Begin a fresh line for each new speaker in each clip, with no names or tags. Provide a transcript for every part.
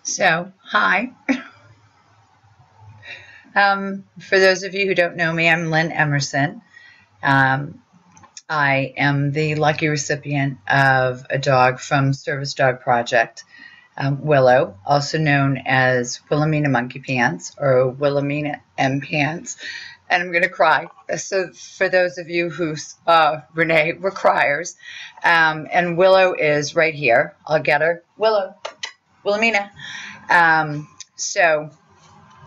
So, hi. For those of you who don't know me, I'm Lynn Emerson. Um, I am the lucky recipient of a dog from Service Dog Project, Willow, also known as Wilhelmina Monkey Pants or Wilhelmina M Pants. And I'm going to cry. So for those of you who Renee were criers, and Willow is right here. I'll get her. Willow. Wilhelmina. So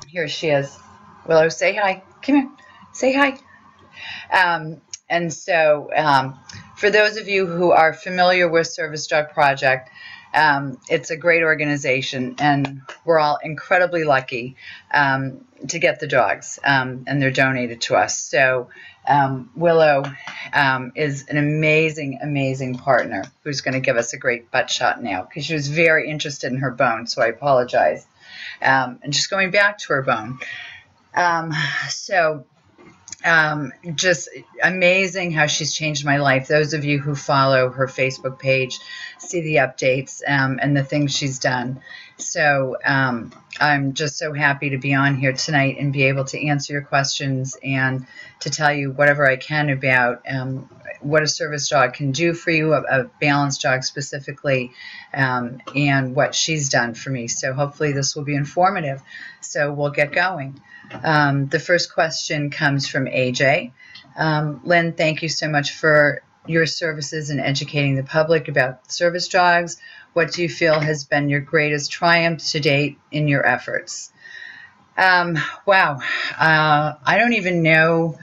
here she is. Willow, say hi. Come here. Say hi. For those of you who are familiar with Service Dog Project, it's a great organization, and we're all incredibly lucky to get the dogs, and they're donated to us. So Willow is an amazing, amazing partner who's going to give us a great butt shot now, because she was very interested in her bone, so I apologize. And just going back to her bone. Just amazing how she's changed my life. Those of you who follow her Facebook page see the updates and the things she's done. So I'm just so happy to be on here tonight and be able to answer your questions and to tell you whatever I can about what a service dog can do for you, a balanced dog specifically, and what she's done for me. So hopefully this will be informative. So we'll get going. The first question comes from AJ. Lynn, thank you so much for your services in educating the public about service dogs. What do you feel has been your greatest triumph to date in your efforts? Wow. I don't even know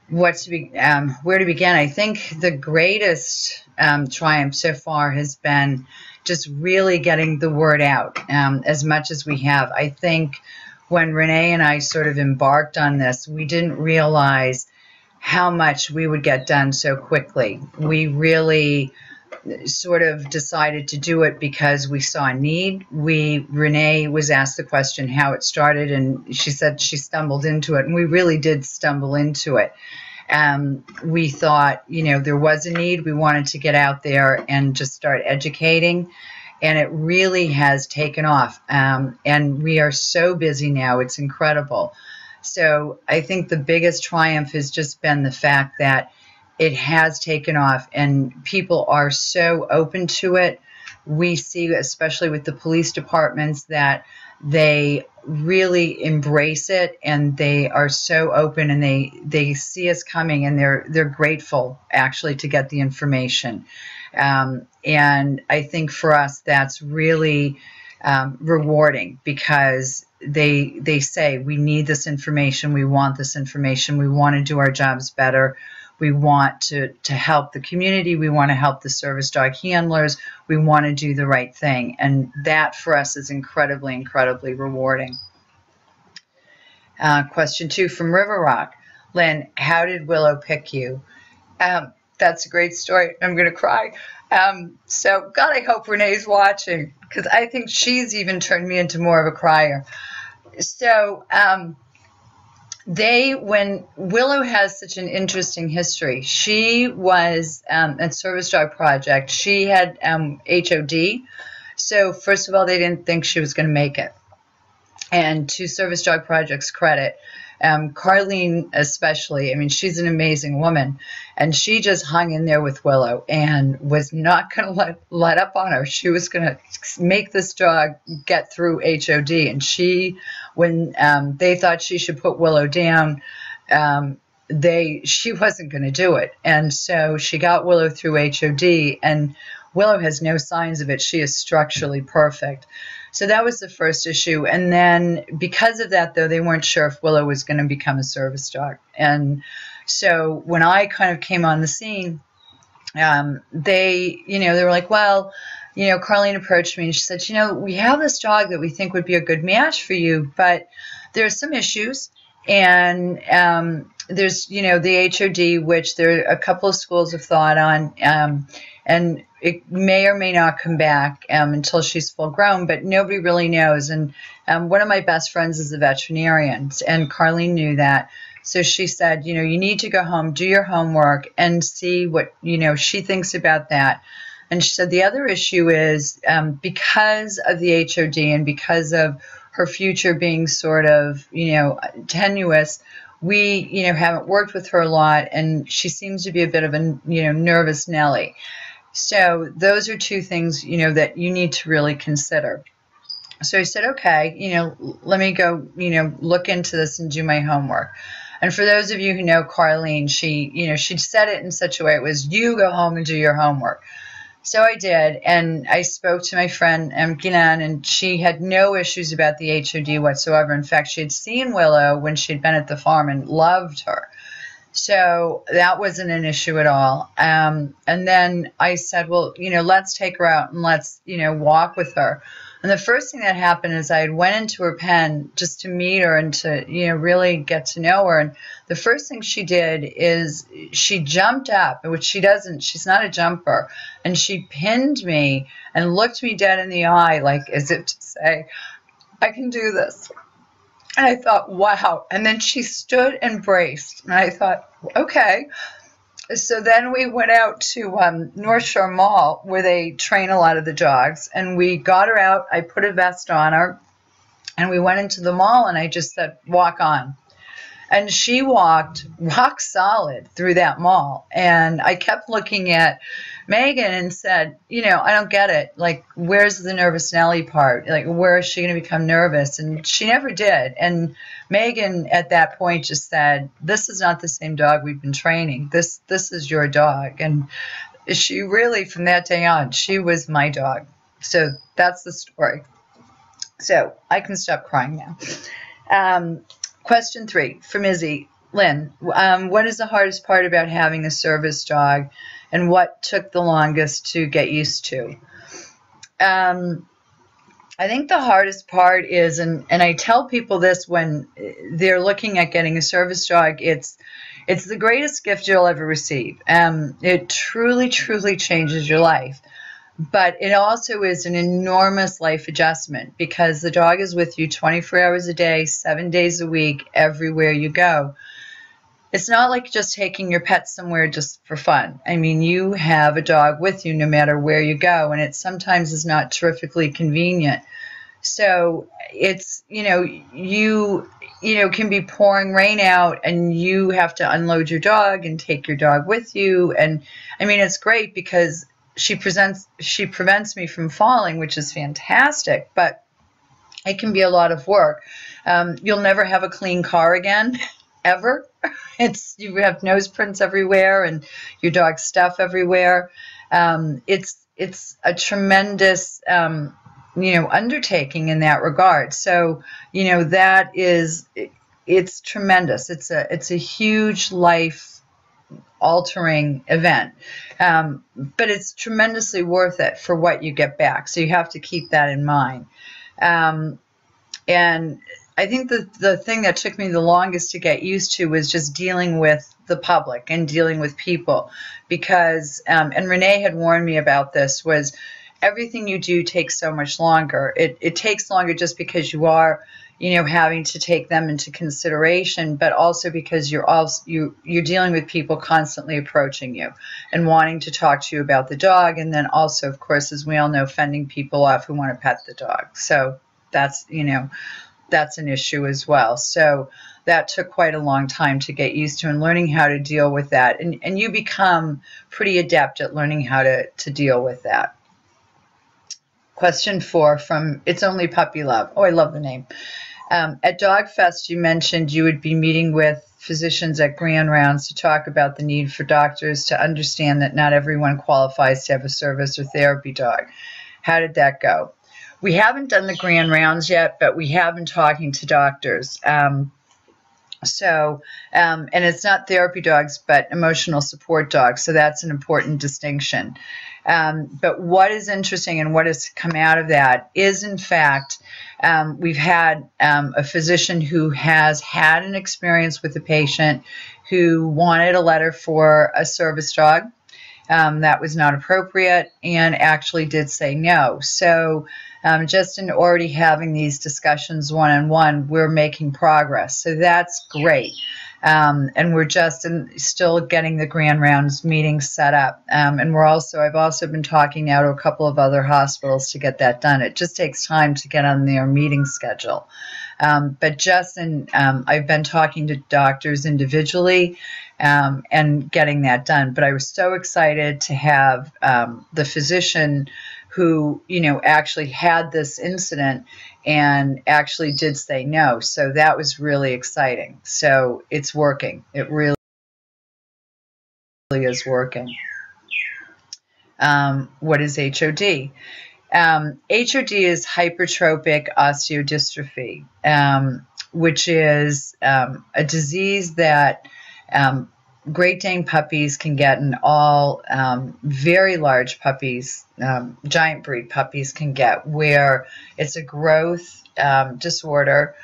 where to begin. I think the greatest triumph so far has been just really getting the word out as much as we have. I think when Renee and I sort of embarked on this, we didn't realize how much we would get done so quickly. We really sort of decided to do it because we saw a need. Renee was asked the question how it started, and she said she stumbled into it, and we really did stumble into it. We thought, there was a need. We wanted to get out there and just start educating. And it really has taken off. And we are so busy now. It's incredible. So I think the biggest triumph has just been the fact that it has taken off and people are so open to it. We see, especially with the police departments, that they really embrace it and they are so open and they see us coming and they're grateful actually to get the information. And I think for us that's really rewarding because they say we need this information, we want this information, we want to do our jobs better, we want to help the community, we want to help the service dog handlers, we want to do the right thing, and that for us is incredibly, incredibly rewarding. Question 2 from River Rock. Lynn, how did Willow pick you? That's a great story. I'm going to cry. So, God, I hope Renee's watching because I think she's even turned me into more of a crier. So, when Willow has such an interesting history, she was at Service Dog Project. She had HOD. So, first of all, they didn't think she was going to make it. And to Service Dog Project's credit, Carlene especially, I mean, she's an amazing woman, and she just hung in there with Willow and was not going to let up on her. She was going to make this dog get through HOD, and when they thought she should put Willow down, she wasn't going to do it, and so she got Willow through HOD, and Willow has no signs of it. She is structurally perfect. So that was the first issue. And then because of that, though, they weren't sure if Willow was going to become a service dog. And so when I kind of came on the scene, they were like, well, Carlene approached me and she said, we have this dog that we think would be a good match for you, but there's some issues. And there's, the HOD, which there are a couple of schools of thought on, and it may or may not come back until she's full grown, but nobody really knows. And one of my best friends is a veterinarian, and Carlene knew that. So she said, you need to go home, do your homework, and see what, she thinks about that. And she said the other issue is because of the HOD and because of her future being sort of, tenuous, we, haven't worked with her a lot, and she seems to be a bit of a, nervous Nelly. So those are two things, that you need to really consider. So I said, okay, let me go, look into this and do my homework. And for those of you who know Carlene, she said it in such a way, it was, you go home and do your homework. So I did, and I spoke to my friend Guylaine, and she had no issues about the HOD whatsoever. In fact, she had seen Willow when she'd been at the farm and loved her. So that wasn't an issue at all. And then I said, well, let's take her out and let's, walk with her. And the first thing that happened is I went into her pen just to meet her and to, really get to know her. And the first thing she did is she jumped up, which she doesn't, she's not a jumper. And she pinned me and looked me dead in the eye, like as if to say, I can do this. And I thought, wow. And then she stood and braced. And I thought, okay. So then we went out to North Shore Mall, where they train a lot of the dogs, and we got her out. I put a vest on her, and we went into the mall, and I just said, walk on. And she walked rock solid through that mall. And I kept looking at Megan and said, I don't get it. Like, where's the nervous Nelly part? Like, where is she going to become nervous? And she never did. And Megan at that point just said, this is not the same dog we've been training. This is your dog. And she really, from that day on, she was my dog. So that's the story. So I can stop crying now. Question 3 from Izzy. Lynn, what is the hardest part about having a service dog, and what took the longest to get used to? I think the hardest part is, and I tell people this when they're looking at getting a service dog, it's the greatest gift you'll ever receive. It truly, truly changes your life. But it also is an enormous life adjustment, because the dog is with you 24 hours a day, 7 days a week, everywhere you go. It's not like just taking your pet somewhere just for fun. I mean, you have a dog with you no matter where you go, and it sometimes is not terrifically convenient. So it's, you can be pouring rain out, and you have to unload your dog and take your dog with you. And I mean, it's great because she prevents me from falling, which is fantastic, but it can be a lot of work. You'll never have a clean car again, ever. You have nose prints everywhere and your dog's stuff everywhere. It's a tremendous, undertaking in that regard. So, it's tremendous. It's a huge life altering event, but it's tremendously worth it for what you get back. So you have to keep that in mind. And I think the thing that took me the longest to get used to was just dealing with the public and dealing with people, because and Renee had warned me about this, was everything you do takes so much longer. It takes longer just because you are having to take them into consideration, but also because you're dealing with people constantly approaching you and wanting to talk to you about the dog, and then also, of course, as we all know, fending people off who want to pet the dog. So that's an issue as well. So that took quite a long time to get used to, and learning how to deal with that. And you become pretty adept at learning how to deal with that. Question 4 from It's Only Puppy Love. Oh, I love the name. At Dog Fest, you mentioned you would be meeting with physicians at grand rounds to talk about the need for doctors to understand that not everyone qualifies to have a service or therapy dog. How did that go? We haven't done the grand rounds yet, but we have been talking to doctors. And it's not therapy dogs, but emotional support dogs. So that's an important distinction. But what is interesting and what has come out of that is, in fact, we've had a physician who has had an experience with a patient who wanted a letter for a service dog. That was not appropriate, and actually did say no. So just in already having these discussions one-on-one, we're making progress. So that's great. And we're just still getting the grand rounds meetings set up. And I've also been talking now to a couple of other hospitals to get that done. It just takes time to get on their meeting schedule. I've been talking to doctors individually and getting that done. But I was so excited to have the physician who, actually had this incident and actually did say no. So that was really exciting. So it's working. It really is working. What is HOD? HOD is hypertrophic osteodystrophy, which is a disease that Great Dane puppies can get, and all very large puppies, giant breed puppies can get, where it's a growth disorder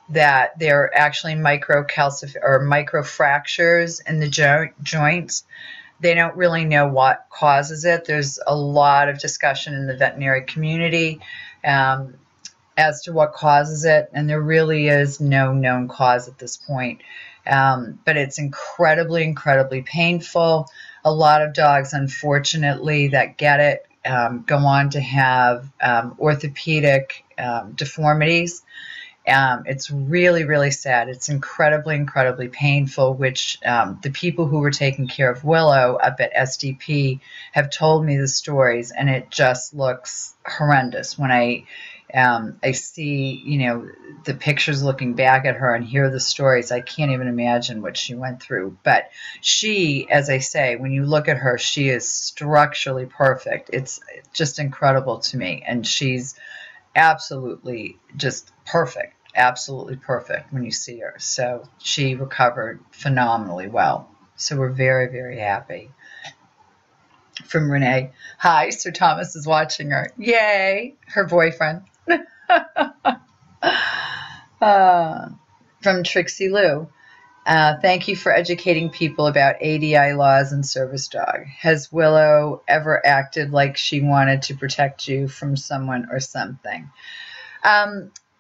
that there are actually microfractures in the joints. They don't really know what causes it. There's a lot of discussion in the veterinary community as to what causes it, and there really is no known cause at this point. But it's incredibly, incredibly painful. A lot of dogs, unfortunately, that get it go on to have orthopedic deformities. It's really, really sad. It's incredibly, incredibly painful, which the people who were taking care of Willow up at SDP have told me the stories, and it just looks horrendous when I see, the pictures looking back at her and hear the stories. I can't even imagine what she went through. But she, as I say, when you look at her, she is structurally perfect. It's just incredible to me. And she's absolutely just perfect, absolutely perfect when you see her. So she recovered phenomenally well. So we're very, very happy. From Renee, hi, Sir Thomas is watching her. Yay, her boyfriend. From Trixie Lou, thank you for educating people about ADI laws and service dog. Has Willow ever acted like she wanted to protect you from someone or something?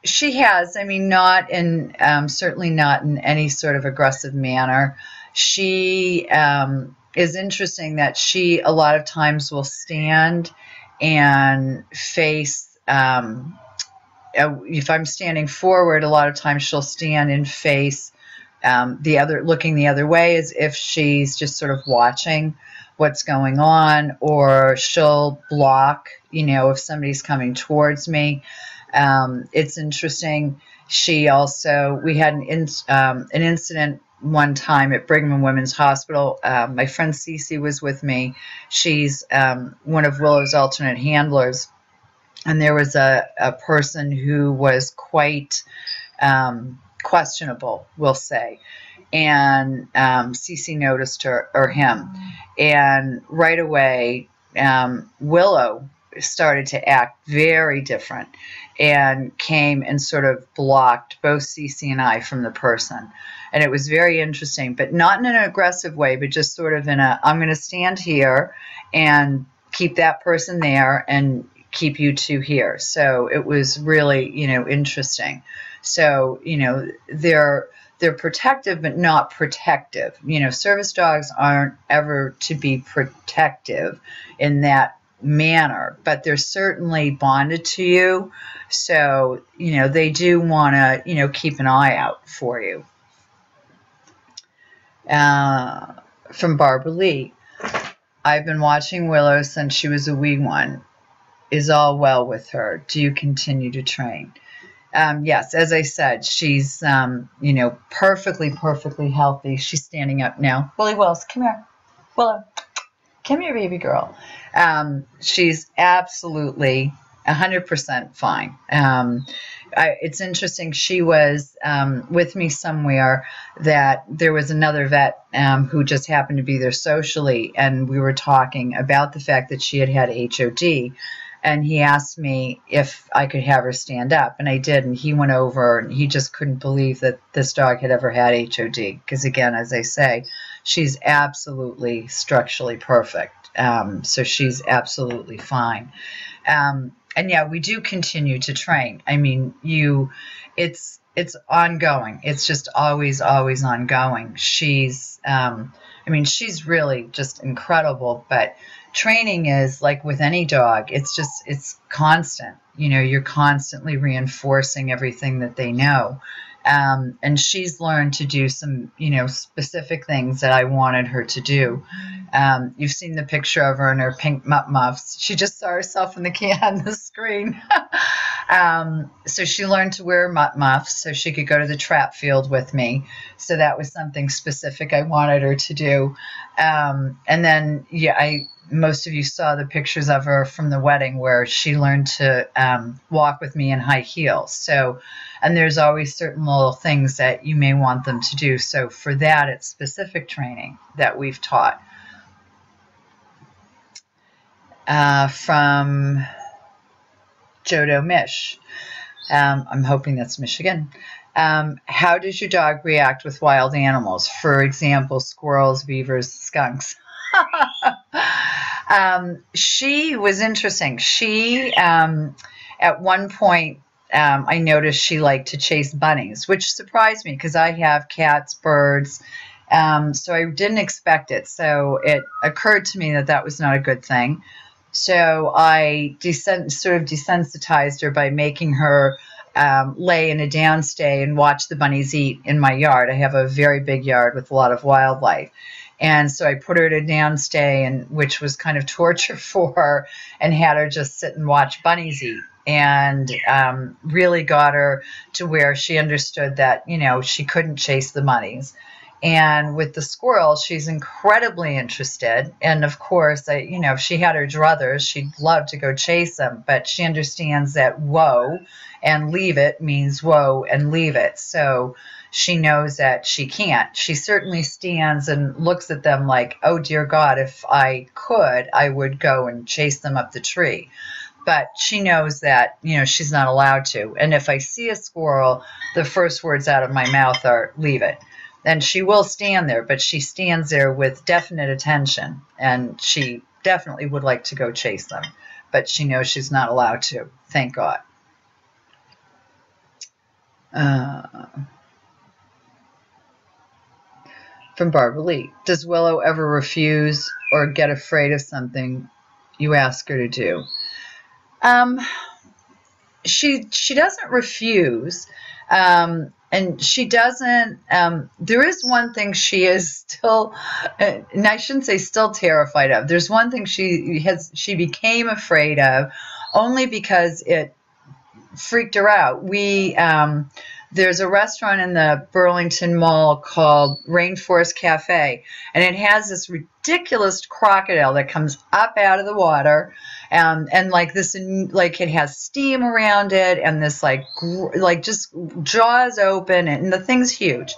She has. I mean, not in, certainly not in any sort of aggressive manner. She is interesting that she a lot of times will stand and face, if I'm standing forward, a lot of times she'll stand and face looking the other way, as if she's just sort of watching what's going on, or she'll block, if somebody's coming towards me. It's interesting. We had an incident one time at Brigham and Women's Hospital. My friend Cece was with me. She's one of Willow's alternate handlers. And there was a person who was quite questionable, we'll say. And Cece noticed her or him. And right away, Willow started to act very different and came and sort of blocked both Cece and I from the person. And it was very interesting, but not in an aggressive way, but just sort of in I'm going to stand here and keep that person there and keep you two here. So it was really, interesting. So, they're protective, but not protective. Service dogs aren't ever to be protective in that manner, but they're certainly bonded to you. So, they do want to, keep an eye out for you. From Barbara Lee, I've been watching Willow since she was a wee one. Is all well with her? Do you continue to train? Yes, as I said, she's, perfectly, perfectly healthy. She's standing up now. Willie Wells, come here. Willow, come here, baby girl. She's absolutely 100% fine. It's interesting. She was with me somewhere that there was another vet who just happened to be there socially, and we were talking about the fact that she had HOD. And he asked me if I could have her stand up, and I did. And he went over, and he just couldn't believe that this dog had ever had HOD. Because again, as I say, she's absolutely structurally perfect. So she's absolutely fine. And yeah, we do continue to train. I mean, it's it's ongoing. It's just always, always ongoing. She's, I mean, she's really just incredible, but training is like with any dog. It's constant. You know, you're constantly reinforcing everything that they know. And she's learned to do some, you know, specific things that I wanted her to do. You've seen the picture of her in her pink muff muffs. She just saw herself in the can on the screen. So she learned to wear mutt muffs so she could go to the trap field with me. So that was something specific I wanted her to do. And then, yeah, most of you saw the pictures of her from the wedding where she learned to walk with me in high heels. So, and there's always certain little things that you may want them to do. So for that, it's specific training that we've taught. From Jodo Mish. I'm hoping that's Michigan. How does your dog react with wild animals? For example, squirrels, beavers, skunks. She was interesting. She, at one point, I noticed she liked to chase bunnies, which surprised me because I have cats, birds, so I didn't expect it. So it occurred to me that that was not a good thing. So I sort of desensitized her by making her lay in a downstay and watch the bunnies eat in my yard. I have a very big yard with a lot of wildlife. And so I put her to downstay, and which was kind of torture for her, and had her just sit and watch bunnies eat. And really got her to where she understood that, you know, she couldn't chase the bunnies. And with the squirrels, she's incredibly interested. And of course, you know, if she had her druthers, she'd love to go chase them. But she understands that whoa and leave it means whoa and leave it. So she knows that she can't. She certainly stands and looks at them like, oh, dear God, if I could, I would go and chase them up the tree. But she knows that, you know, she's not allowed to. And if I see a squirrel, the first words out of my mouth are, leave it. And she will stand there, but she stands there with definite attention. And she definitely would like to go chase them. But she knows she's not allowed to. Thank God. From Barbara Lee. Does Willow ever refuse or get afraid of something you ask her to do? She doesn't refuse, and she doesn't. There is one thing she is still, and I shouldn't say still terrified of. There's one thing she became afraid of, only because it freaked her out. There's a restaurant in the Burlington Mall called Rainforest Cafe, and it has this ridiculous crocodile that comes up out of the water, and like this, like it has steam around it, and this like just jaws open, and the thing's huge.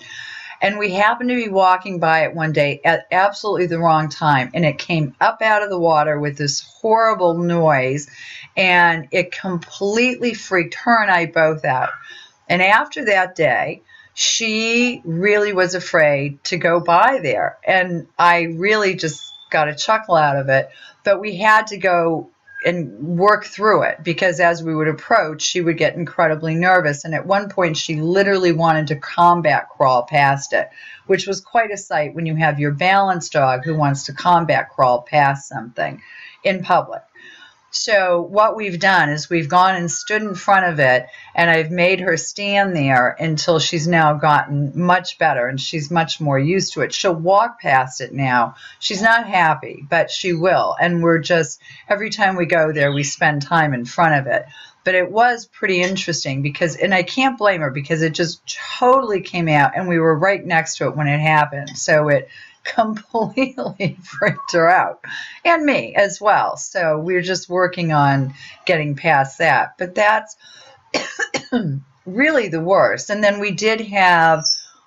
And we happened to be walking by it one day at absolutely the wrong time, and it came up out of the water with this horrible noise, and it completely freaked her and I both out. And after that day, she really was afraid to go by there. And I really just got a chuckle out of it. But we had to go and work through it, because as we would approach, she would get incredibly nervous. And at one point, she literally wanted to combat crawl past it, which was quite a sight when you have your balanced dog who wants to combat crawl past something in public. So what we've done is we've gone and stood in front of it, and I've made her stand there until she's now gotten much better, and she's much more used to it. She'll walk past it now. She's not happy, but she will. And we're just, every time we go there, we spend time in front of it. But it was pretty interesting because, and I can't blame her because it just totally came out, and we were right next to it when it happened. So it completely freaked her out, and me as well. So we're just working on getting past that. But that's really the worst. And then we did have,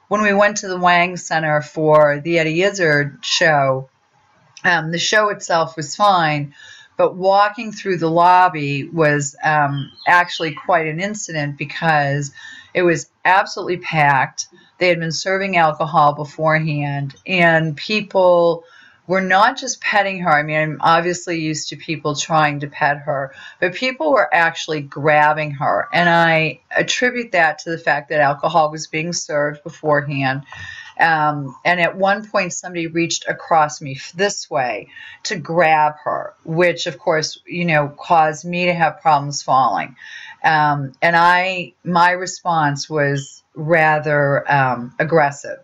when we went to the Wang Center for the Eddie Izzard show, the show itself was fine, but walking through the lobby was actually quite an incident because it was absolutely packed. They had been serving alcohol beforehand, and people were not just petting her. I mean, I'm obviously used to people trying to pet her, but people were actually grabbing her. And I attribute that to the fact that alcohol was being served beforehand. And at one point, somebody reached across me this way to grab her, which, of course, caused me to have problems falling. And my response was rather aggressive.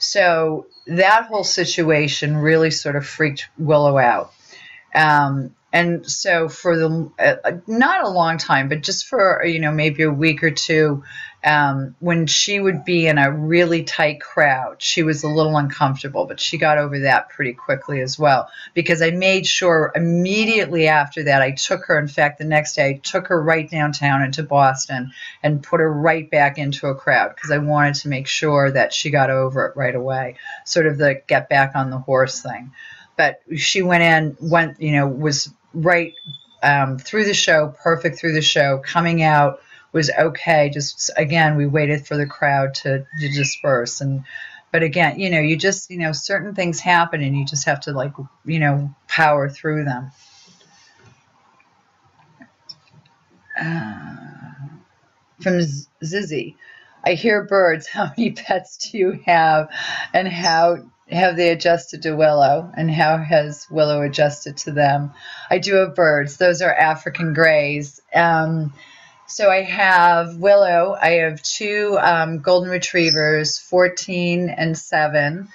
So that whole situation really sort of freaked Willow out. And so for not a long time, but just for, maybe a week or two, when she would be in a really tight crowd, she was a little uncomfortable, but she got over that pretty quickly as well, because I made sure immediately after that I took her. In fact, the next day I took her right downtown into Boston and put her right back into a crowd, because I wanted to make sure that she got over it right away, sort of the get back on the horse thing. But she was right through the show, perfect through the show, coming out was okay. Just, again, we waited for the crowd to disperse. But again, you just, certain things happen and you just have to power through them. From Zizzy, I hear birds. How many pets do you have, and how have they adjusted to Willow, and how has Willow adjusted to them? I do have birds. Those are African grays. So I have Willow. I have two golden retrievers, 14 and 7.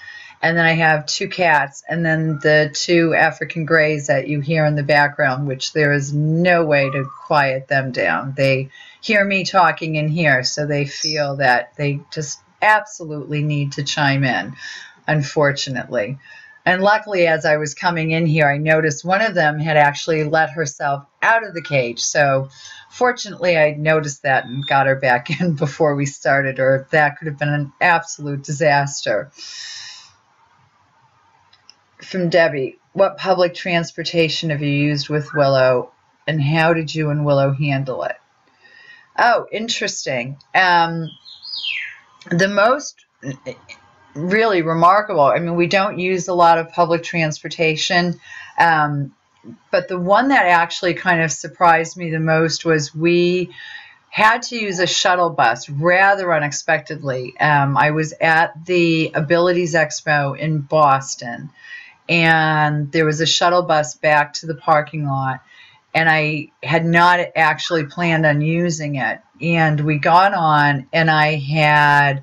And then I have 2 cats, and then the 2 African grays that you hear in the background, which there is no way to quiet them down. They hear me talking in here, so they feel that they just absolutely need to chime in, unfortunately. And luckily, as I was coming in here, I noticed one of them had actually let herself out of the cage. So fortunately, I noticed that and got her back in before we started, or that could have been an absolute disaster. From Debbie, what public transportation have you used with Willow, and how did you and Willow handle it? Oh, interesting. The most really remarkable, I mean, we don't use a lot of public transportation, but the one that actually kind of surprised me the most was we had to use a shuttle bus rather unexpectedly. I was at the Abilities Expo in Boston, and there was a shuttle bus back to the parking lot, and I had not actually planned on using it. And we got on, and I had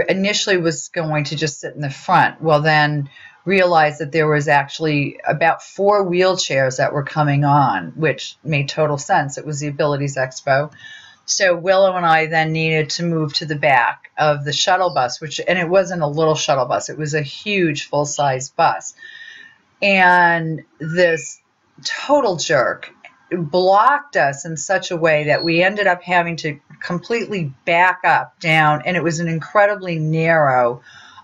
initially was going to just sit in the front. Well, then realized that there was actually about 4 wheelchairs that were coming on, which made total sense. It was the Abilities Expo. So Willow and I then needed to move to the back of the shuttle bus, and it wasn't a little shuttle bus. It was a huge full-size bus. And this total jerk blocked us in such a way that we ended up having to completely back up down, and it was an incredibly narrow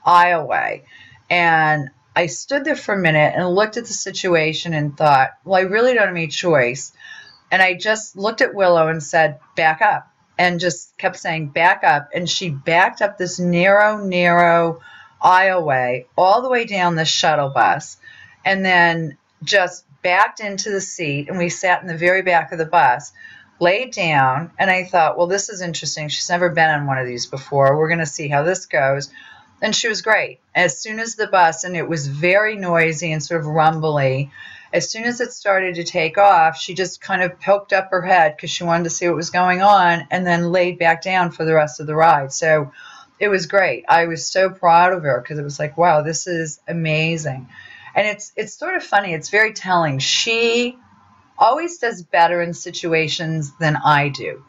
aisleway. And I stood there for a minute and looked at the situation and thought, well, I really don't have any choice. And I just looked at Willow and said, back up, and just kept saying, back up. And she backed up this narrow aisleway all the way down the shuttle bus, and then just backed into the seat. And we sat in the very back of the bus, laid down, and I thought, well, this is interesting. She's never been on one of these before. We're going to see how this goes. And she was great. As soon as the bus, and it was very noisy and sort of rumbly, as soon as it started to take off, she just kind of poked up her head because she wanted to see what was going on, and then laid back down for the rest of the ride. So it was great. I was so proud of her because it was like, wow, this is amazing. And it's sort of funny. It's very telling. She always does better in situations than I do.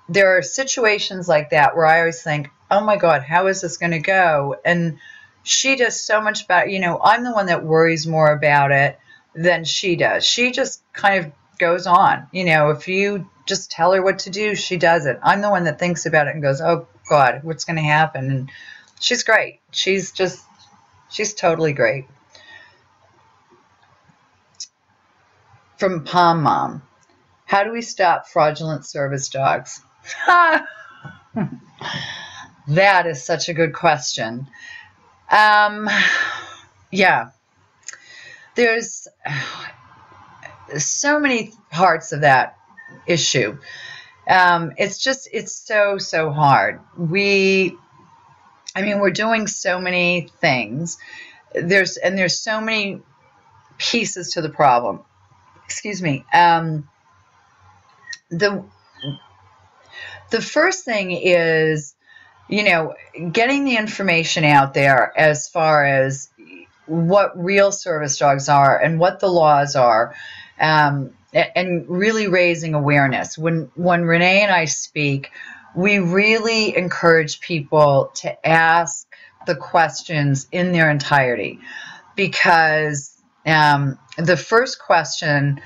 There are situations like that where I always think, oh my God, how is this going to go? And she does so much better. I'm the one that worries more about it than she does. She just kind of goes on. If you just tell her what to do, she does it. I'm the one that thinks about it and goes, oh God, what's going to happen? And she's great. She's totally great. From Palm Mom, how do we stop fraudulent service dogs? That is such a good question. Yeah, there's so many parts of that issue. It's so hard. We're doing so many things. There's so many pieces to the problem. Excuse me. The first thing is, getting the information out there as far as what real service dogs are and what the laws are, and really raising awareness. When Renee and I speak, we really encourage people to ask the questions in their entirety, because the first question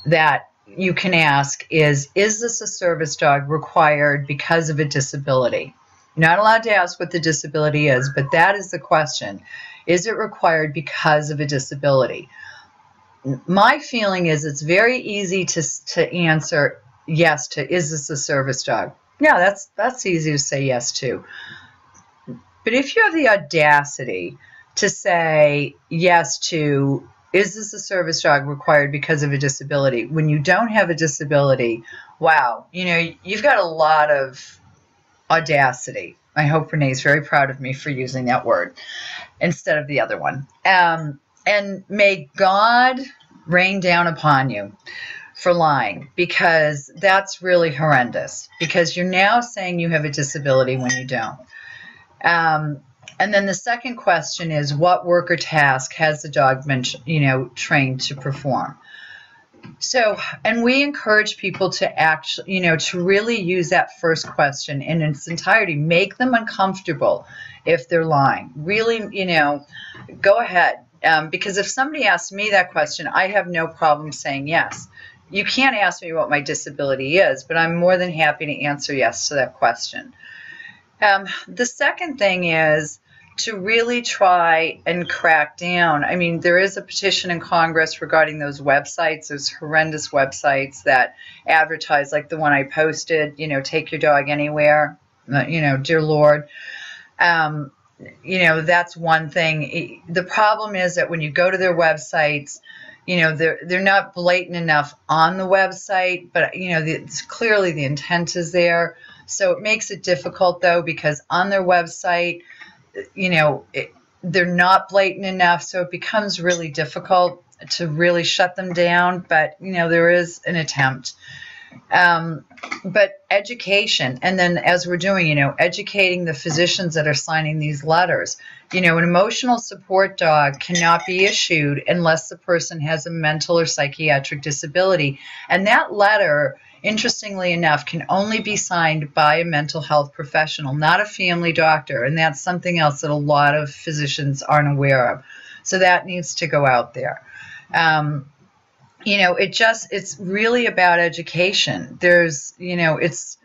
that you can ask is this a service dog required because of a disability? You're not allowed to ask what the disability is, but that is the question. Is it required because of a disability? My feeling is it's very easy to answer yes to, is this a service dog? Yeah, that's easy to say yes to. But if you have the audacity to say yes to, is this a service dog required because of a disability, when you don't have a disability, wow, you've got a lot of audacity. I hope Renee's very proud of me for using that word instead of the other one. And may God rain down upon you for lying, because that's really horrendous, because you're now saying you have a disability when you don't. And then the second question is, what work or task has the dog been, trained to perform? So, and we encourage people to actually, to really use that first question in its entirety. Make them uncomfortable if they're lying. Really, go ahead. Because if somebody asks me that question, I have no problem saying yes. You can't ask me what my disability is, but I'm more than happy to answer yes to that question. The second thing is to really try and crack down. There is a petition in Congress regarding those websites, those horrendous websites that advertise, like the one I posted, take your dog anywhere, dear Lord. That's one thing. The problem is that when you go to their websites, they're not blatant enough on the website, but, it's clearly the intent is there. So it makes it difficult, though, because on their website, they're not blatant enough, so it becomes really difficult to really shut them down. But, there is an attempt. But education, and then as we're doing, educating the physicians that are signing these letters. An emotional support dog cannot be issued unless the person has a mental or psychiatric disability. And that letter, interestingly enough, can only be signed by a mental health professional, not a family doctor. And that's something else that a lot of physicians aren't aware of. So that needs to go out there. It's really about education. There's, it's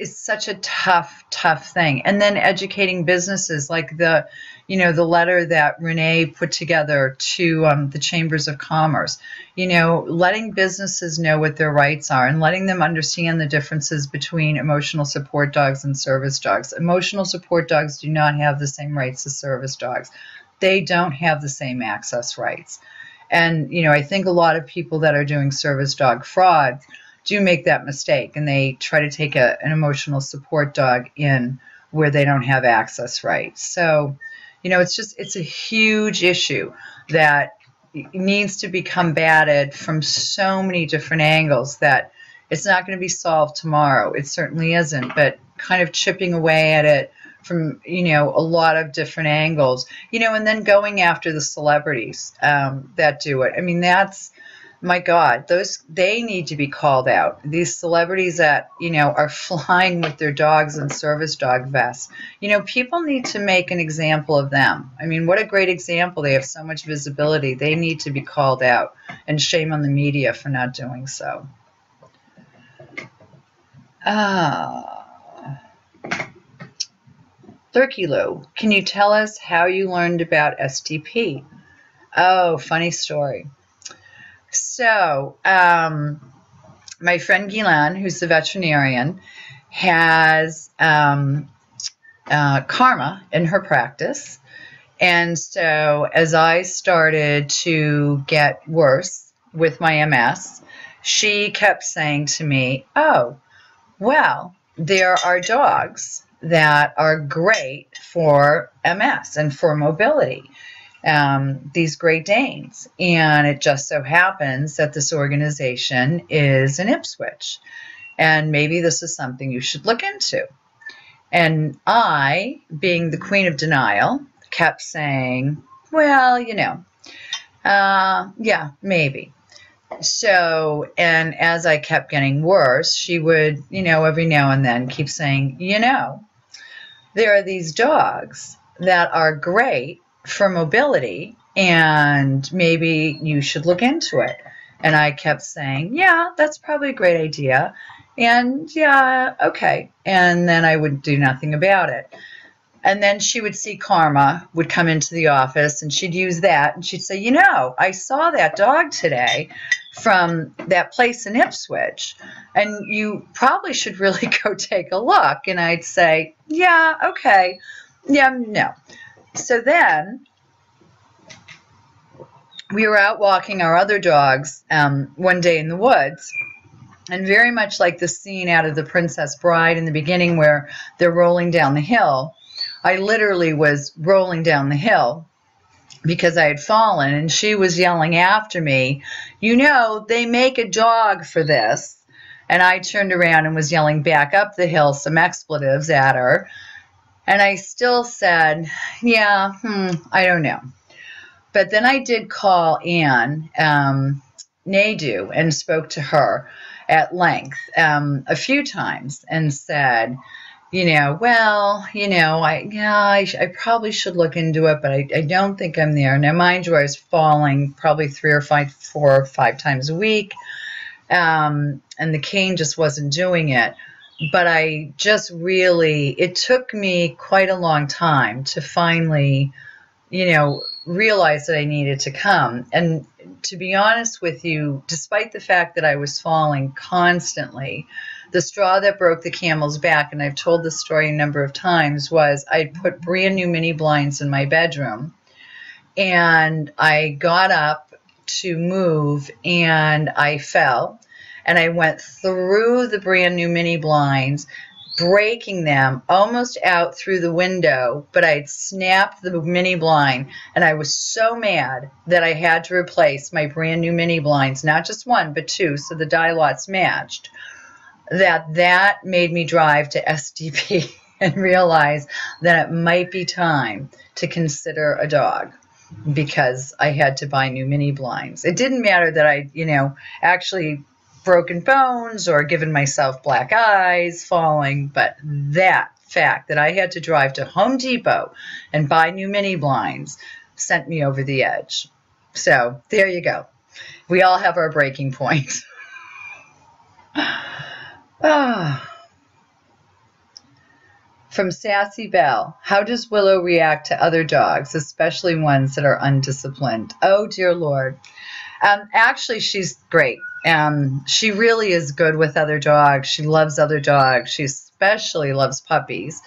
such a tough thing. And then educating businesses, like the letter that Renee put together to the Chambers of Commerce, letting businesses know what their rights are and letting them understand the differences between emotional support dogs and service dogs. Emotional support dogs do not have the same rights as service dogs. They don't have the same access rights. And, I think a lot of people that are doing service dog fraud do make that mistake, and they try to take an emotional support dog in where they don't have access rights. So, it's a huge issue that needs to be combated from so many different angles that it's not going to be solved tomorrow. It certainly isn't, but kind of chipping away at it from, a lot of different angles, and then going after the celebrities that do it. That's, my God, they need to be called out. These celebrities that, are flying with their dogs in service dog vests, people need to make an example of them. What a great example. They have so much visibility. They need to be called out, and shame on the media for not doing so. Thurkilo, can you tell us how you learned about SDP? Oh, funny story. So, my friend Guylaine, who's the veterinarian, has Karma in her practice, And so as I started to get worse with my MS, she kept saying to me, oh, well, there are dogs that are great for MS and for mobility, these Great Danes. And it just so happens that this organization is in Ipswich. And maybe this is something you should look into. And I, being the queen of denial, kept saying, well, yeah, maybe. So, and as I kept getting worse, she would, every now and then keep saying, there are these dogs that are great for mobility, and maybe you should look into it. And I kept saying, yeah, that's probably a great idea. And yeah, okay. And then I would do nothing about it. And then she would see Karma would come into the office, and she'd use that, and she'd say, I saw that dog today from that place in Ipswich, and you probably should really go take a look. And I'd say, yeah, okay, yeah, no. So then we were out walking our other dogs one day in the woods, and very much like the scene out of The Princess Bride in the beginning where they're rolling down the hill, I literally was rolling down the hill because I had fallen, and she was yelling after me, they make a dog for this. And I turned around and was yelling back up the hill some expletives at her. And I still said, yeah, I don't know. But then I did call Anne Nadeau and spoke to her at length a few times and said, I probably should look into it, but I don't think I'm there. Now, mind you, I was falling probably 4 or 5 times a week, and the cane just wasn't doing it. But I just really, it took me quite a long time to finally, realize that I needed to come. And to be honest with you, despite the fact that I was falling constantly, the straw that broke the camel's back, and I've told this story a number of times, was I put brand new mini blinds in my bedroom, and I got up to move, and I fell, and I went through the brand new mini blinds, breaking them almost out through the window, but I'd snapped the mini blind, and I was so mad that I had to replace my brand new mini blinds, not just one, but 2, so the die lots matched. That made me drive to SDP and realize that it might be time to consider a dog, because I had to buy new mini blinds. It didn't matter that I, actually broken bones or given myself black eyes falling, but that fact that I had to drive to Home Depot and buy new mini blinds sent me over the edge. So there you go. We all have our breaking point. From Sassy Belle, how does Willow react to other dogs, especially ones that are undisciplined? Oh, dear Lord. Actually, she's great. She really is good with other dogs. She loves other dogs. She especially loves puppies.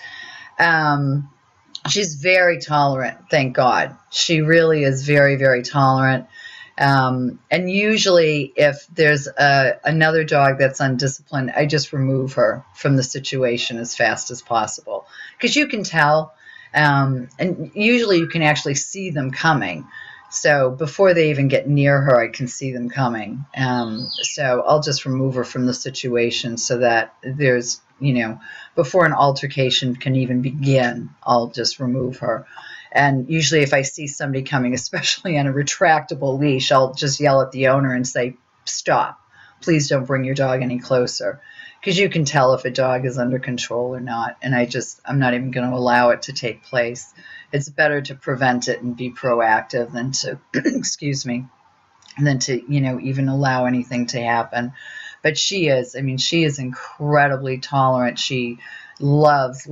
She's very tolerant, thank God. She really is very, very tolerant. And usually if there's another dog that's undisciplined, I just remove her from the situation as fast as possible. Because you can tell, and usually you can actually see them coming. So before they even get near her, I can see them coming. So I'll just remove her from the situation so that there's, before an altercation can even begin, I'll just remove her. And usually if I see somebody coming, especially on a retractable leash, I'll just yell at the owner and say, stop. Please don't bring your dog any closer. Because you can tell if a dog is under control or not. And I'm not even going to allow it to take place. It's better to prevent it and be proactive than to, excuse me, than to, even allow anything to happen. But she is incredibly tolerant. She loves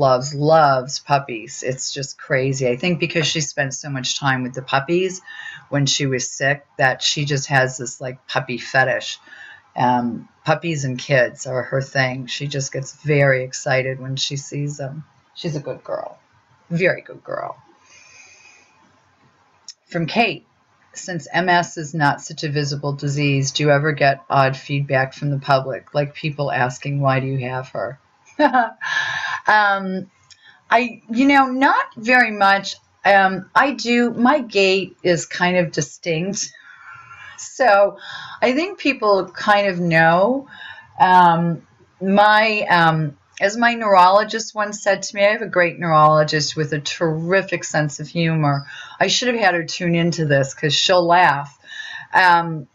puppies. It's just crazy. I think because she spent so much time with the puppies when she was sick that she just has this like puppy fetish. Puppies and kids are her thing. She just gets very excited when she sees them. She's a good girl. Very good girl. From Kate, since MS is not such a visible disease, do you ever get odd feedback from the public, like people asking, why do you have her? Not very much. I do. My gait is kind of distinct. So I think people kind of know. As my neurologist once said to me, I have a great neurologist with a terrific sense of humor. I should have had her tune into this because she'll laugh. Again,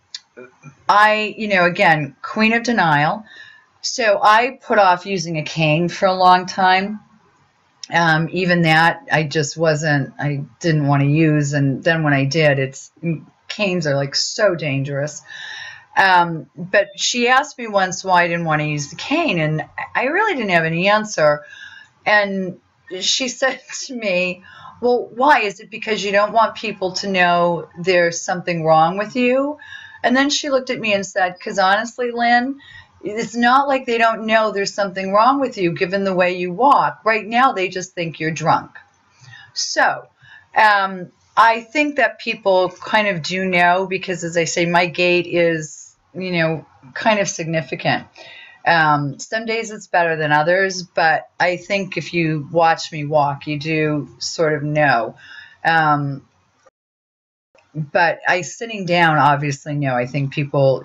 queen of denial. So I put off using a cane for a long time. Even that, I didn't want to use. And then when I did, canes are like so dangerous. But she asked me once why I didn't want to use the cane, and I really didn't have an answer. And she said to me, well, why? Is it because you don't want people to know there's something wrong with you? And then she looked at me and said, because honestly, Lynn, it's not like they don't know there's something wrong with you given the way you walk. Right now, they just think you're drunk. So I think that people kind of do know because, as I say, my gait is, kind of significant. Some days it's better than others, but I think if you watch me walk, you do sort of know. But sitting down, obviously, no. I think people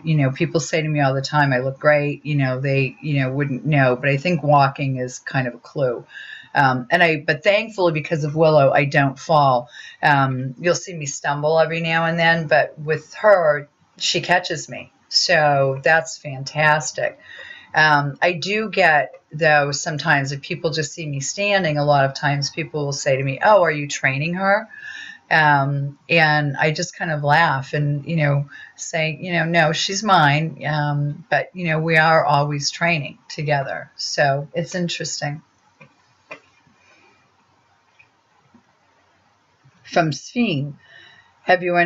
say to me all the time, I look great. They, wouldn't know. But I think walking is kind of a clue. But thankfully, because of Willow, I don't fall. You'll see me stumble every now and then, but with her, she catches me. So that's fantastic. I do get, though, sometimes if people just see me standing, a lot of times people will say to me, oh, are you training her? And I just kind of laugh and, say, no, she's mine. But, we are always training together. So it's interesting. From Sphene, have you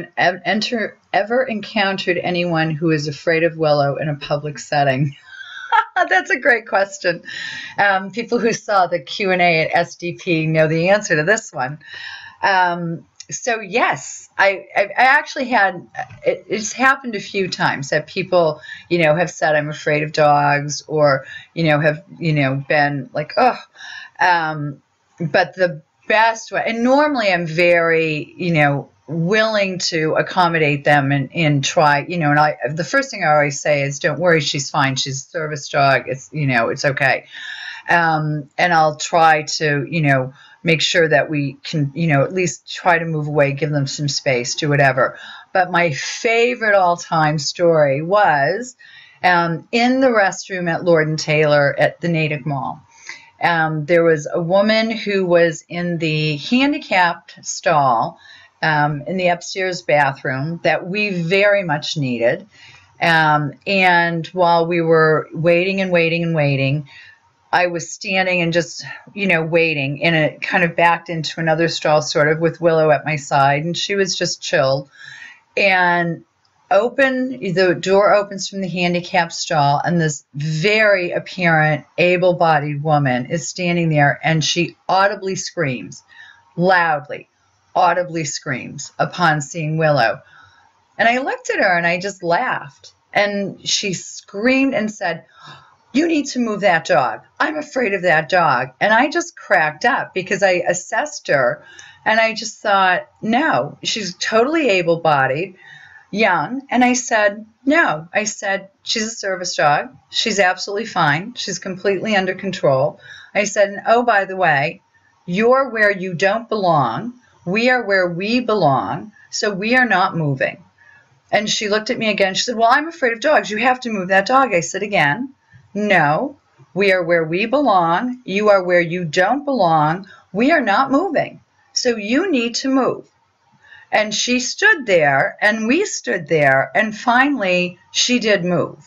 ever encountered anyone who is afraid of Willow in a public setting? That's a great question. People who saw the Q&A at SDP know the answer to this one. So yes, I actually had, it's happened a few times that people, have said I'm afraid of dogs or, have, been like, oh, but the best way, and normally I'm very, willing to accommodate them and try, and the first thing I always say is, don't worry, she's fine. She's a service dog. It's, it's okay. And I'll try to, make sure that we can, at least try to move away, give them some space, do whatever. But my favorite all-time story was in the restroom at Lord & Taylor at the Natick Mall. There was a woman who was in the handicapped stall in the upstairs bathroom that we very much needed. And while we were waiting and waiting and waiting, I was standing and just, waiting, and it kind of backed into another stall sort of with Willow at my side, and she was just chilled. And the door opens from the handicapped stall, and this very apparent, able-bodied woman is standing there, and she audibly screams, loudly, audibly screams upon seeing Willow. And I looked at her, and I just laughed. And she screamed and said, you need to move that dog. I'm afraid of that dog. And I just cracked up because I assessed her, and I just thought, no, she's totally able-bodied, young. And I said, no. I said, she's a service dog. She's absolutely fine. She's completely under control. I said, and oh, by the way, you're where you don't belong. We are where we belong. So we are not moving. And she looked at me again. She said, well, I'm afraid of dogs. You have to move that dog. I said again, no, we are where we belong. You are where you don't belong. We are not moving. So you need to move. And she stood there, and we stood there, and finally she did move.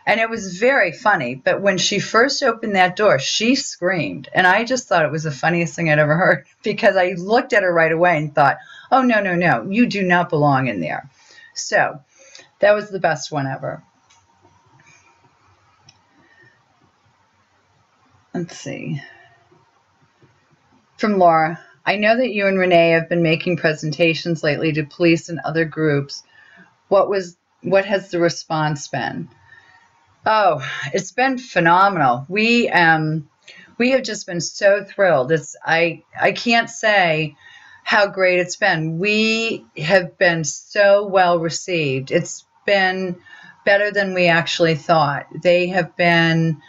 And it was very funny. But when she first opened that door, she screamed. And I just thought it was the funniest thing I'd ever heard, because I looked at her right away and thought, oh, no, no, no, you do not belong in there. So that was the best one ever. Let's see. From Laura, I know that you and Renee have been making presentations lately to police and other groups. What has the response been? Oh, it's been phenomenal. We have just been so thrilled. I can't say how great it's been. We have been so well received. It's been better than we actually thought. They have been,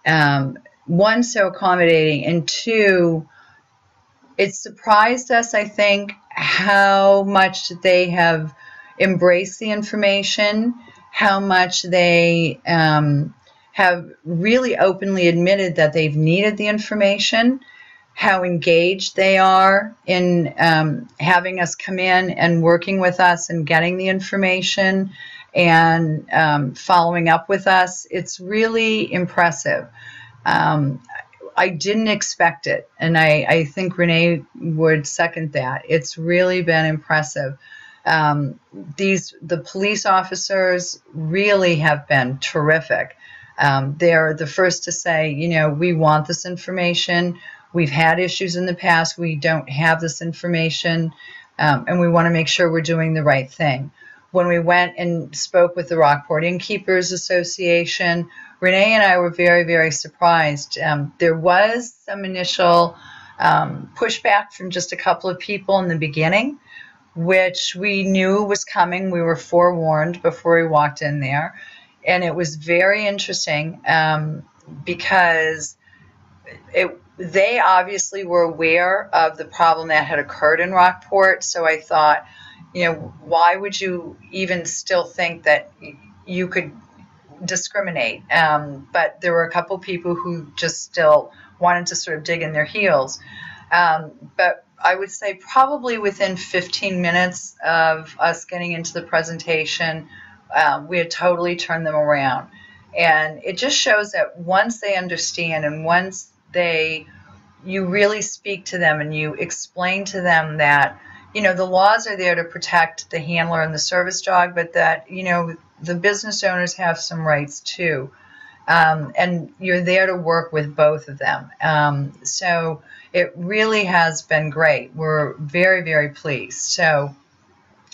one, so accommodating, and two, it surprised us, I think, how much they have embraced the information, how much they have really openly admitted that they've needed the information, how engaged they are in having us come in and working with us and getting the information and following up with us. It's really impressive. I didn't expect it, and I think Renee would second that. It's really been impressive. The police officers really have been terrific. They're the first to say, you know, we want this information. We've had issues in the past. We don't have this information, and we want to make sure we're doing the right thing. When we went and spoke with the Rockport Innkeepers Association, Renee and I were very, very surprised. There was some initial pushback from just a couple of people in the beginning, which we knew was coming. We were forewarned before we walked in there. And it was very interesting because they obviously were aware of the problem that had occurred in Rockport. So I thought, you know, why would you even still think that you could discriminate? But there were a couple people who just still wanted to sort of dig in their heels. But I would say probably within 15 minutes of us getting into the presentation, we had totally turned them around. And it just shows that once they understand and once you really speak to them and you explain to them that, you know, the laws are there to protect the handler and the service dog, but that, you know, the business owners have some rights too. And you're there to work with both of them. So it really has been great. We're very, very pleased. So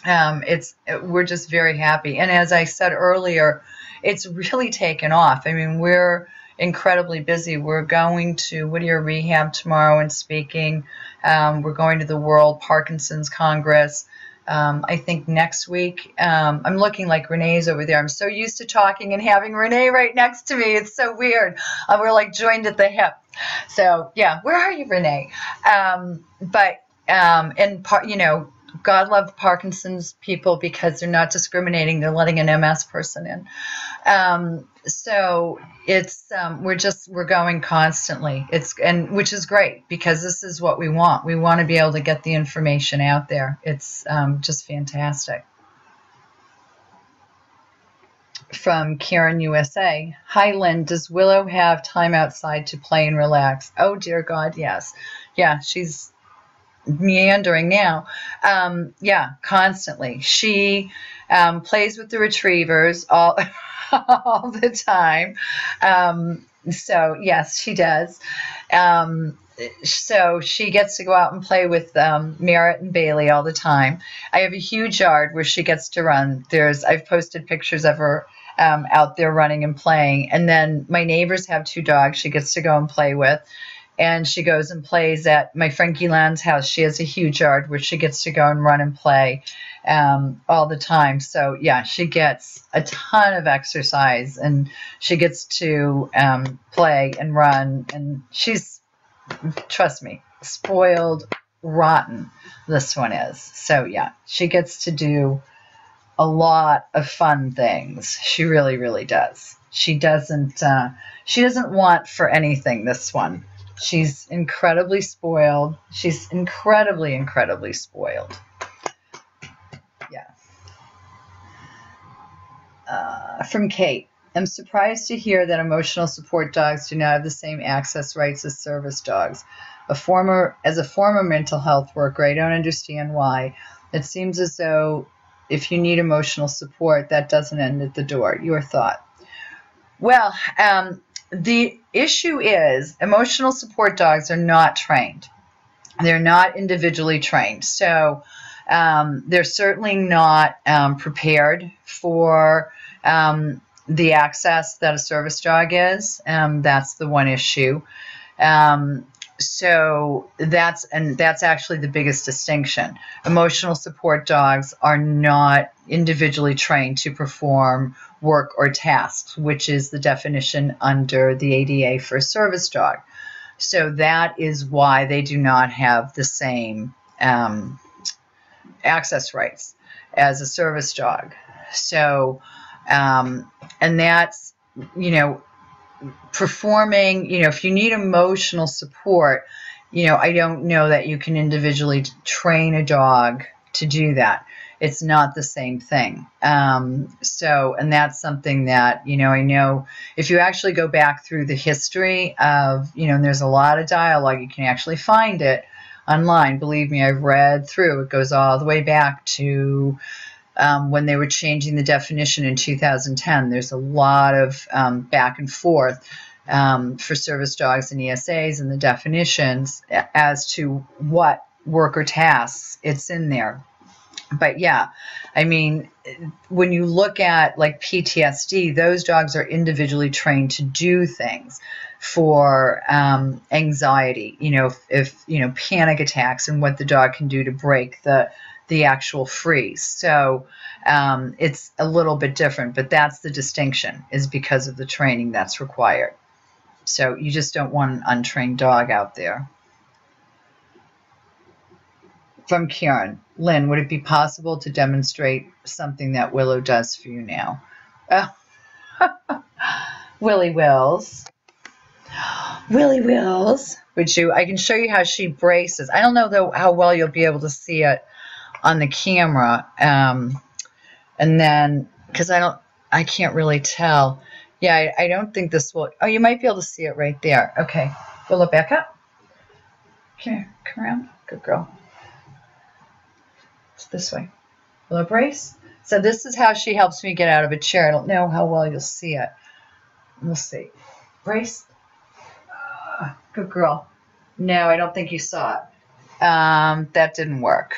we're just very happy. And as I said earlier, it's really taken off. I mean, we're incredibly busy. We're going to Whittier Rehab tomorrow and speaking. We're going to the World Parkinson's Congress. I think next week. I'm looking like Renee's over there. I'm so used to talking and having Renee right next to me. It's so weird. We're like joined at the hip. So yeah, where are you, Renee? You know, God love Parkinson's people because they're not discriminating. They're letting an MS person in. So it's we're going constantly. Which is great because this is what we want. We want to be able to get the information out there. It's just fantastic. From Karen USA. Hi, Lynn. Does Willow have time outside to play and relax? Oh, dear God, yes. Yeah, she's meandering now. Yeah, constantly. She plays with the retrievers all the time. So yes, she does. So she gets to go out and play with Merritt and Bailey all the time. I have a huge yard where she gets to run. I've posted pictures of her out there running and playing. And then my neighbors have 2 dogs she gets to go and play with. And she goes and plays at my friend Guylan's house. She has a huge yard where she gets to go and run and play all the time. So, yeah, she gets a ton of exercise, and she gets to play and run. And she's, trust me, spoiled rotten, this one is. So, yeah, she gets to do a lot of fun things. She really, really does. She doesn't want for anything, this one. She's incredibly spoiled. She's incredibly, incredibly spoiled. Yeah. From Kate. I'm surprised to hear that emotional support dogs do not have the same access rights as service dogs. As a former mental health worker, I don't understand why. It seems as though if you need emotional support, that doesn't end at the door. Your thought? Well, the issue is emotional support dogs are not trained. They're not individually trained. So they're certainly not prepared for the access that a service dog is. That's the one issue. So that's actually the biggest distinction. Emotional support dogs are not individually trained to perform work or tasks, which is the definition under the ADA for a service dog. So that is why they do not have the same access rights as a service dog. So, and that's, performing, if you need emotional support, I don't know that you can individually train a dog to do that. It's not the same thing. So, and that's something that, I know if you actually go back through the history of, and there's a lot of dialogue, you can actually find it online. Believe me, I've read through. It goes all the way back to when they were changing the definition in 2010. There's a lot of back and forth for service dogs and ESAs and the definitions as to what work or tasks it's in there. But yeah, I mean, when you look at like PTSD, those dogs are individually trained to do things for anxiety, if panic attacks, and what the dog can do to break the actual freeze. So it's a little bit different, but that's the distinction, is because of the training that's required. So you just don't want an untrained dog out there. From Karen, Lynn, would it be possible to demonstrate something that Willow does for you now? Willie Wills. Willie Wills. Would you? I can show you how she braces. I don't know, though, how well you'll be able to see it on the camera. And then, because I can't really tell. Yeah, I don't think this will. Oh, you might be able to see it right there. Okay. Willow, back up. Come around. Good girl. It's this way. Willow, brace. So this is how she helps me get out of a chair. I don't know how well you'll see it. We'll see. Brace. Good girl. No, I don't think you saw it. That didn't work.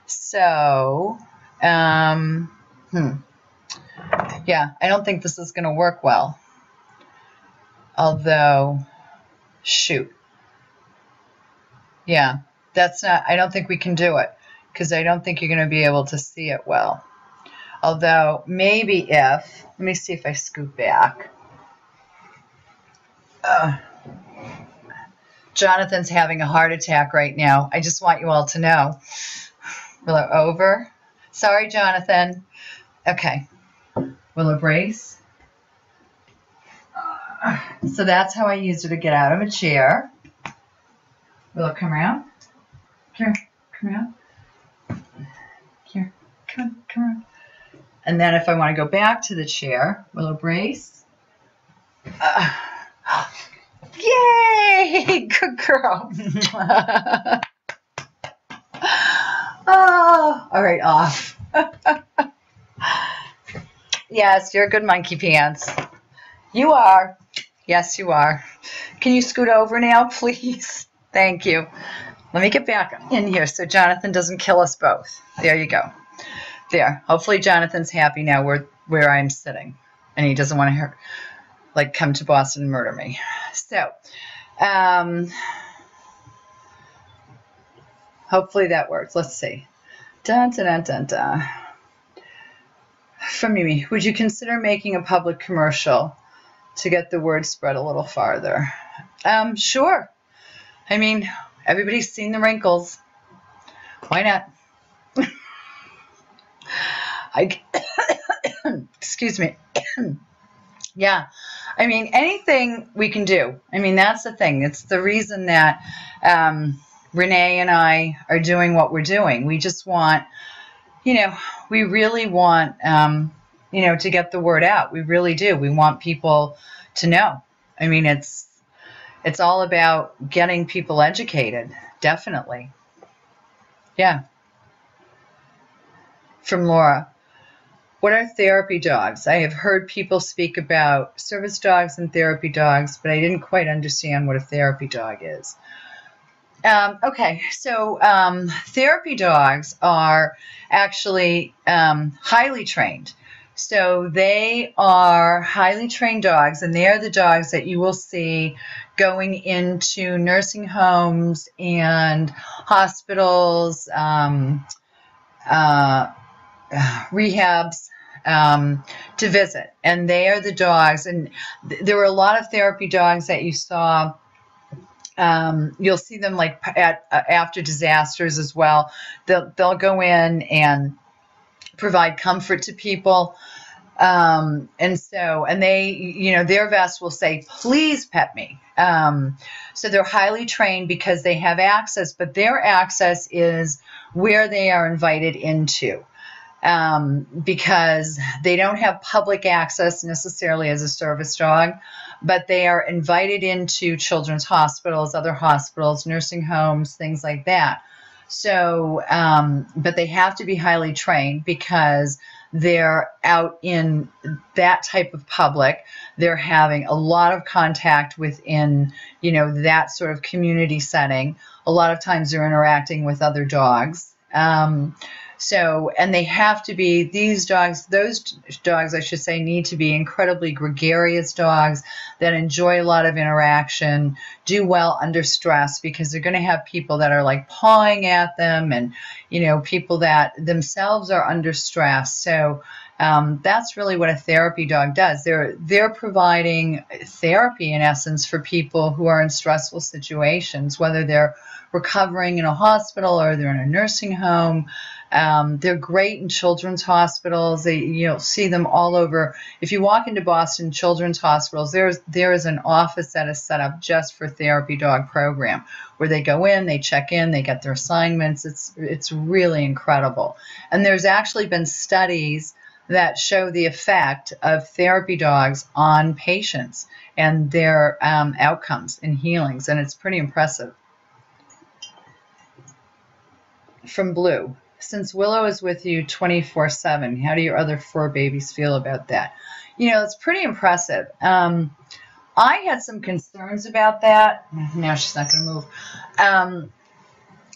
So, yeah, I don't think this is going to work well. Although, shoot. Yeah, that's not, I don't think we can do it, because I don't think you're going to be able to see it well. Although, maybe if, let me see if I scoot back. Jonathan's having a heart attack right now. I just want you all to know. Willow, over. Sorry, Jonathan. Okay. Willow, brace. So that's how I use her to get out of a chair. Willow, come around. Here, come around. Here, come around. And then if I want to go back to the chair, Willow, brace. Yay! Good girl. Oh, all right, off. Yes, you're a good monkey pants. You are. Yes, you are. Can you scoot over now, please? Thank you. Let me get back in here so Jonathan doesn't kill us both. There you go. There. Hopefully Jonathan's happy now where I'm sitting, and he doesn't want to come to Boston and murder me. So, hopefully that works. Let's see. Dun, dun, dun, dun, dun. From Mimi, would you consider making a public commercial to get the word spread a little farther? Sure. I mean, everybody's seen the wrinkles. Why not? Excuse me. Yeah. I mean, anything we can do. I mean, that's the thing. It's the reason that Renee and I are doing what we're doing. We just want, we really want, to get the word out. We really do. We want people to know. I mean, it's all about getting people educated. Definitely. Yeah. From Laura. What are therapy dogs? I have heard people speak about service dogs and therapy dogs, but I didn't quite understand what a therapy dog is. Okay, so therapy dogs are actually highly trained. So they are highly trained dogs, and they are the dogs that you will see going into nursing homes and hospitals, rehabs, to visit. And they are the dogs, and there were a lot of therapy dogs that you saw. You'll see them like after disasters as well. They'll go in and provide comfort to people. And they, their vest will say, please pet me. So they're highly trained because they have access, but their access is where they are invited into. Because they don't have public access necessarily as a service dog, but they are invited into children's hospitals, other hospitals, nursing homes, things like that. So, but they have to be highly trained because they're out in that type of public. They're having a lot of contact within, that sort of community setting. A lot of times they're interacting with other dogs. And they have to be, those dogs, I should say, need to be incredibly gregarious dogs that enjoy a lot of interaction, do well under stress, because they're going to have people that are like pawing at them and, people that themselves are under stress. So that's really what a therapy dog does. They're providing therapy, in essence, for people who are in stressful situations, whether they're recovering in a hospital or they're in a nursing home. They're great in children's hospitals. You'll see them all over. If you walk into Boston Children's Hospitals, there is an office that is set up just for therapy dog program, where they go in, they check in, they get their assignments. It's really incredible. And there's actually been studies that show the effect of therapy dogs on patients and their outcomes and healings, and it's pretty impressive. From Blue. Since Willow is with you 24/7, how do your other fur babies feel about that? It's pretty impressive. I had some concerns about that. Now she's not going to move.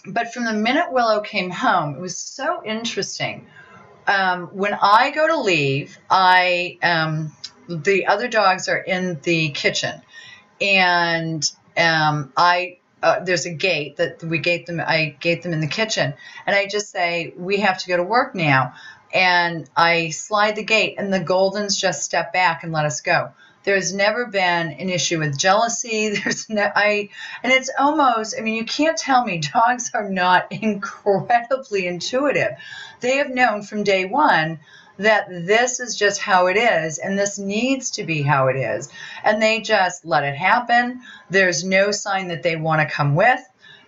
But from the minute Willow came home, it was so interesting. When I go to leave, the other dogs are in the kitchen, and there's a gate that we gate them. I gate them in the kitchen, and I just say, we have to go to work now. And I slide the gate, and the Goldens just step back and let us go. There's never been an issue with jealousy. And it's almost, you can't tell me dogs are not incredibly intuitive. They have known from day one that this is just how it is, and this needs to be how it is. And they just let it happen. There's no sign that they want to come with.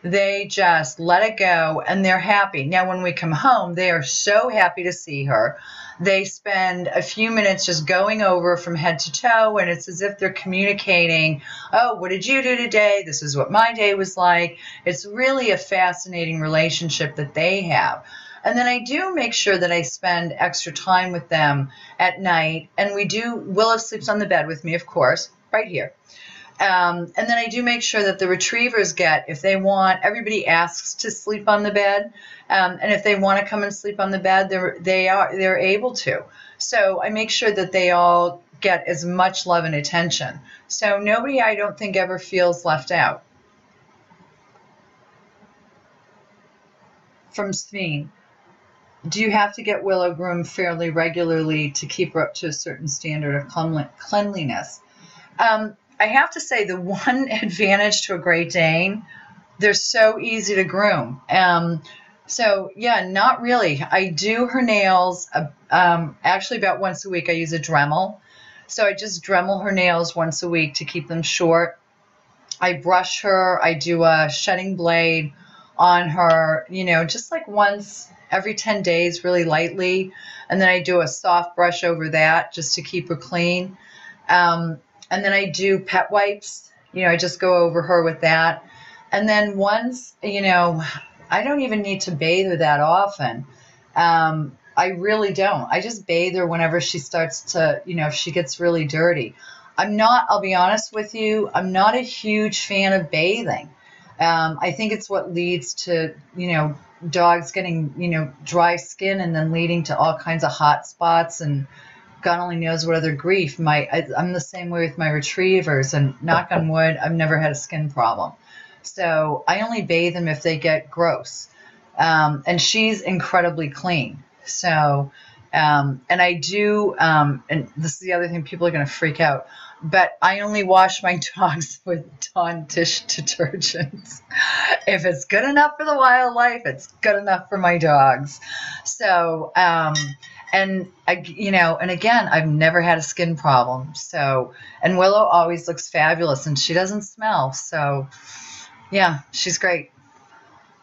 They just let it go, and they're happy. Now, when we come home, they are so happy to see her. They spend a few minutes just going over from head to toe, and it's as if they're communicating, oh, what did you do today? This is what my day was like. It's really a fascinating relationship that they have. And then I do make sure that I spend extra time with them at night. And Willow sleeps on the bed with me, of course, right here. And then I do make sure that the retrievers if they want, everybody asks to sleep on the bed. And if they want to come and sleep on the bed, they're able to. So I make sure that they all get as much love and attention. So nobody, I don't think, ever feels left out. From Sveen. Do you have to get Willow groomed fairly regularly to keep her up to a certain standard of cleanliness? I have to say, the one advantage to a Great Dane, they're so easy to groom. So, yeah, not really. I do her nails actually about once a week. I use a Dremel. So I just Dremel her nails once a week to keep them short. I brush her. I do a shedding blade on her, just like once every 10 days, really lightly. And then I do a soft brush over that just to keep her clean. And then I do pet wipes. I just go over her with that. And then once, I don't even need to bathe her that often. I really don't. I just bathe her whenever she starts to, if she gets really dirty. I'll be honest with you, I'm not a huge fan of bathing. I think it's what leads to, dogs getting, dry skin and then leading to all kinds of hot spots and God only knows what other grief. I'm the same way with my retrievers, and knock on wood, I've never had a skin problem. So I only bathe them if they get gross. And she's incredibly clean. So, and I do, and this is the other thing, people are going to freak out, but I only wash my dogs with Dawn dish detergent. If it's good enough for the wildlife, it's good enough for my dogs. So, and and again, I've never had a skin problem. So, and Willow always looks fabulous, and she doesn't smell. So, yeah, she's great.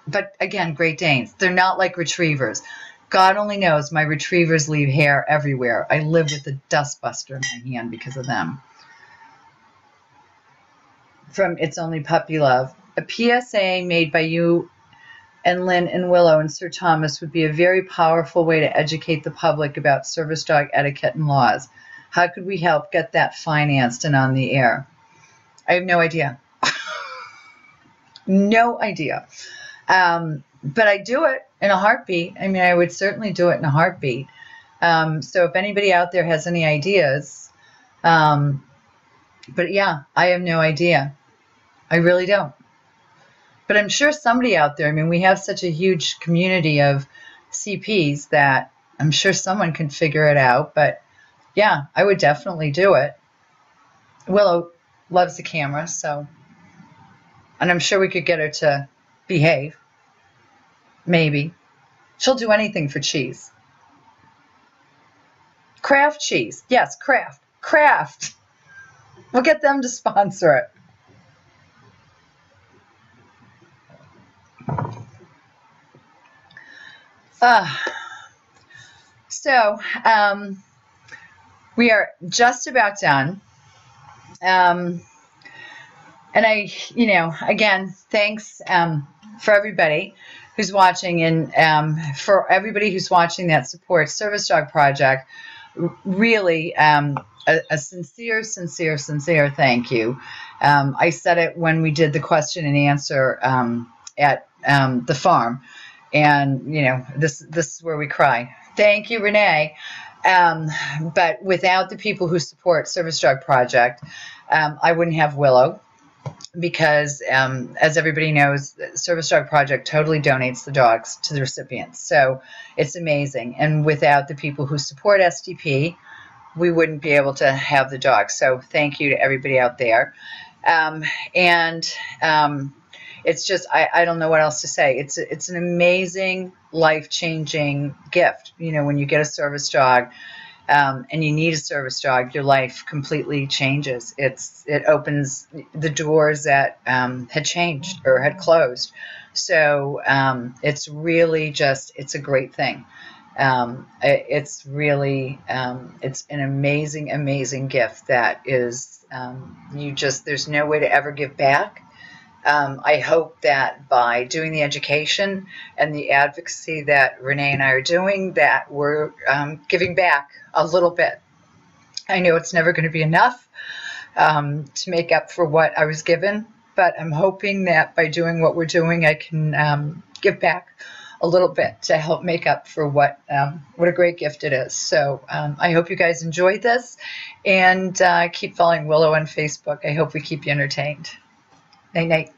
But again, Great Danes, they're not like retrievers. God only knows my retrievers leave hair everywhere. I live with a dustbuster in my hand because of them. From It's Only Puppy Love. A PSA made by you and Lynne and Willow and Sir Thomas would be a very powerful way to educate the public about service dog etiquette and laws. How could we help get that financed and on the air? I have no idea. No idea. But I do it in a heartbeat. I mean, I would certainly do it in a heartbeat. So if anybody out there has any ideas, but yeah, I have no idea. I really don't. But I'm sure somebody out there, I mean, we have such a huge community of CPs that I'm sure someone can figure it out. But yeah, I would definitely do it. Willow loves the camera, so, and I'm sure we could get her to behave. Maybe. She'll do anything for cheese. Kraft cheese. Yes, Kraft. Kraft. We'll get them to sponsor it. So we are just about done. And I, again, thanks for everybody who's watching, and for everybody who's watching that supports Service Dog Project. Really, a sincere thank you. I said it when we did the question and answer at the farm, and this is where we cry. Thank you, Renee. But without the people who support Service Dog Project, I wouldn't have Willow, because as everybody knows, Service Dog Project totally donates the dogs to the recipients. So it's amazing. And without the people who support SDP, we wouldn't be able to have the dogs. So thank you to everybody out there. It's just, I don't know what else to say. It's an amazing, life-changing gift. When you get a service dog, and you need a service dog, your life completely changes. It opens the doors that had changed or had closed. So it's really just, it's a great thing. It's really, it's an amazing gift that is, there's no way to ever give back. I hope that by doing the education and the advocacy that Renee and I are doing, that we're giving back a little bit. I know it's never going to be enough to make up for what I was given, but I'm hoping that by doing what we're doing, I can give back a little bit to help make up for what a great gift it is. So I hope you guys enjoyed this, and keep following Willow on Facebook. I hope we keep you entertained. Night, night.